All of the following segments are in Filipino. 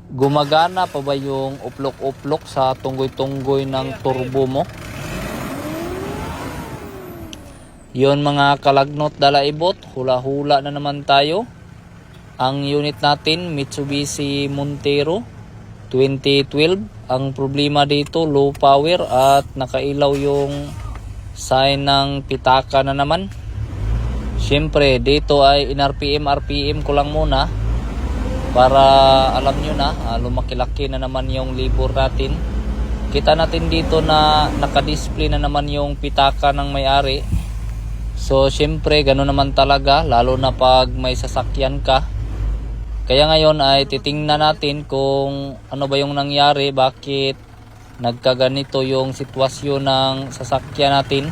Gumagana pa ba yung uplok-uplok sa tunggoy-tunggoy ng turbo mo? Yon mga kalagnot dalaibot, hula-hula na naman tayo. Ang unit natin Mitsubishi Montero 2012. Ang problema dito low power at nakailaw yung sign ng pitaka na naman. Siyempre dito ay in-RPM ko lang muna para alam nyo na lumaki-laki na naman yung libur natin. Kita natin dito na nakadisplay na naman yung pitaka ng may-ari. So siyempre gano'n naman talaga, lalo na pag may sasakyan ka. Kaya ngayon ay titingnan natin kung ano ba yung nangyari, bakit nagkaganito yung sitwasyon ng sasakyan natin.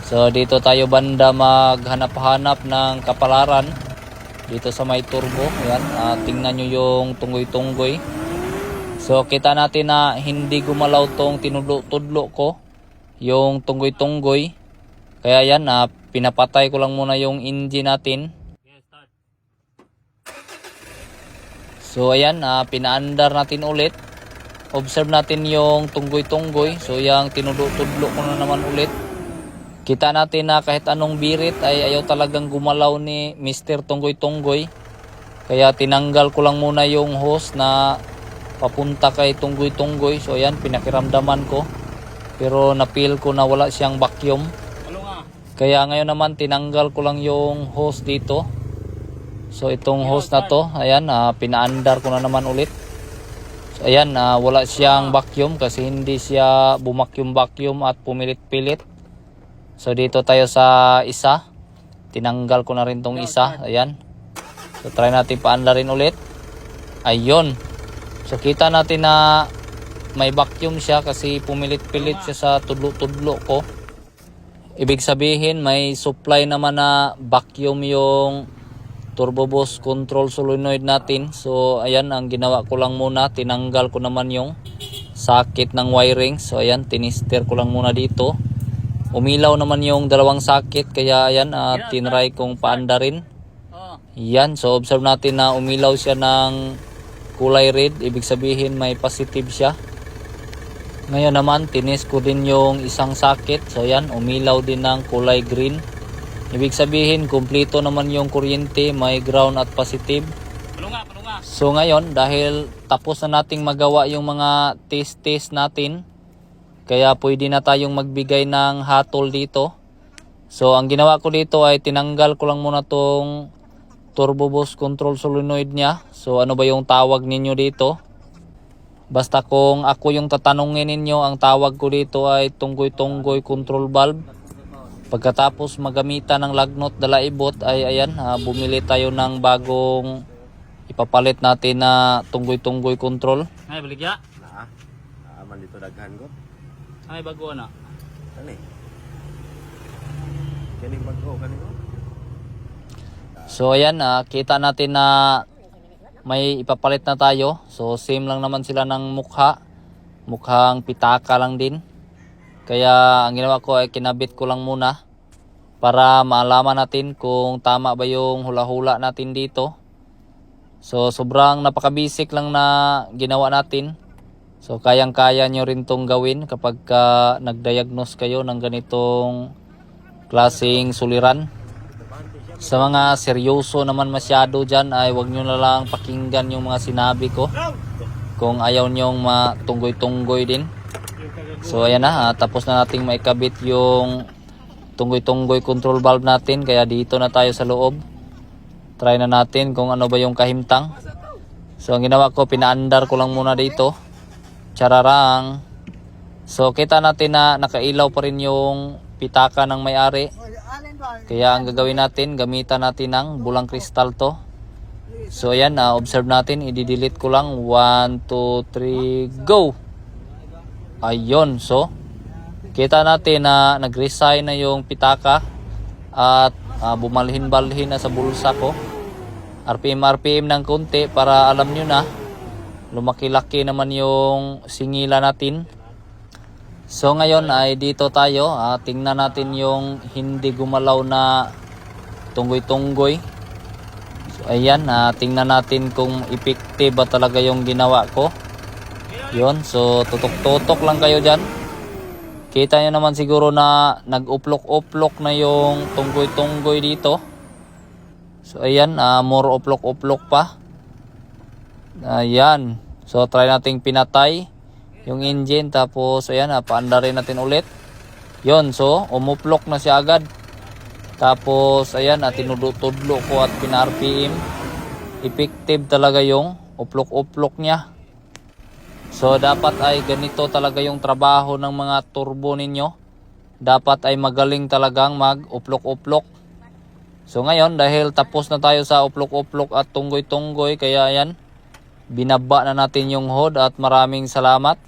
So dito tayo banda maghanap-hanap ng kapalaran dito sa may turbo. Ayan, tingnan nyo yung tunggoy-tunggoy. So kita natin na hindi gumalaw tong tinudlo-tudlo ko, yung tunggoy-tunggoy. Kaya yan, pinapatay ko lang muna yung engine natin. So ayan, pinaandar natin ulit. Observe natin yung tunggoy-tunggoy. So yung tinudlo-tudlo ko na naman ulit. Kita natin na kahit anong birit ay ayaw talagang gumalaw ni Mr. Tunggoy-Tunggoy. Kaya tinanggal ko lang muna yung hose na papunta kay Tunggoy-Tunggoy. So ayan, pinakiramdaman ko. Pero napil ko na wala siyang vacuum. Kaya ngayon naman tinanggal ko lang yung hose dito. So itong hose na to, ayan, pinaandar ko na naman ulit. So ayan, wala siyang vacuum kasi hindi siya bumakyum-vacuum at pumilit-pilit. So dito tayo sa isa. Tinanggal ko na rin tong isa. Ayan. So try natin paandarin ulit. Ayun. So kita natin na may vacuum siya kasi pumilit-pilit siya sa tudlo-tudlo ko. Ibig sabihin may supply naman na vacuum yung turbo boost control solenoid natin. So ayan, ang ginawa ko lang muna, tinanggal ko naman yung sakit ng wiring. So ayan, tinister ko lang muna dito. Umilaw naman yung dalawang sakit, kaya ayan, tinry kong paandarin. Yan, so observe natin na umilaw siya ng kulay red, ibig sabihin may positive siya. Ngayon naman, tinis ko din yung isang sakit. So yan, umilaw din ng kulay green. Ibig sabihin, kumpleto naman yung kuryente, may ground at positive. So ngayon, dahil tapos na nating magawa yung mga test natin, kaya pwede na tayong magbigay ng hatol dito. So ang ginawa ko dito ay tinanggal ko lang muna tong turbo boost control solenoid niya. So ano ba yung tawag ninyo dito? Basta kung ako yung tatanungin ninyo, ang tawag ko dito ay tunggoy-tunggoy control valve. Pagkatapos magamitan ng lagnot dalaibot ay ayan, bumili tayo ng bagong ipapalit natin na tunggoy-tunggoy control. Ay, baligya. Aman dito daghan ko. Ay, bago na. Kani. Kani bago kanino. So ayan, kita natin na may ipapalit na tayo. So same lang naman sila ng mukha. Mukhang pitaka lang din. Kaya ang ginawa ko ay kinabit ko lang muna para maalaman natin kung tama ba yung hula-hula natin dito. So sobrang napaka-basic lang na ginawa natin. So kayang-kaya nyo rin tong gawin kapag nag-diagnose kayo ng ganitong klaseng suliran. Sa mga seryoso naman masyado dyan ay wag nyo na lang pakinggan yung mga sinabi ko kung ayaw nyong matunggoy-tunggoy din. So ayan na, tapos na nating maikabit yung tunggoy-tunggoy control valve natin. Kaya dito na tayo sa loob. Try na natin kung ano ba yung kahimtang. So ang ginawa ko, pinaandar ko lang muna dito. Chararang. So kita natin na nakailaw pa rin yung pitaka ng may-ari. Kaya ang gagawin natin, gamitan natin ng bulang kristal to. So ayan, observe natin, i-delete ko lang. 1, 2, 3, go! Ayun, so kita natin na nag-resign na yung pitaka at bumalhin-balhin na sa bulsa ko. RPM ng konti para alam nyo na lumaki-laki naman yung singila natin. So ngayon ay dito tayo, tingnan natin yung hindi gumalaw na tunggoy-tunggoy. So So ayan, tingnan natin kung effective ba talaga yung ginawa ko. Yun, so tutok-tutok lang kayo dyan. Kita nyo naman siguro na nag-uplok-uplok na yung tunggoy-tunggoy dito. So ayan, more uplok-uplok pa. Ayan, so try nating pinatay yung engine. Tapos ayan, paandarin natin ulit. Yun, so umuplok na siya agad. Tapos ayan, tinudlo-tudlo ko at pina-RPM. Effective talaga yung uplok-uplok niya. So dapat ay ganito talaga yung trabaho ng mga turbo ninyo. Dapat ay magaling talagang mag-uplok-uplok. So ngayon, dahil tapos na tayo sa uplok-uplok at tunggoy-tunggoy, kaya yan, binaba na natin yung hood at maraming salamat.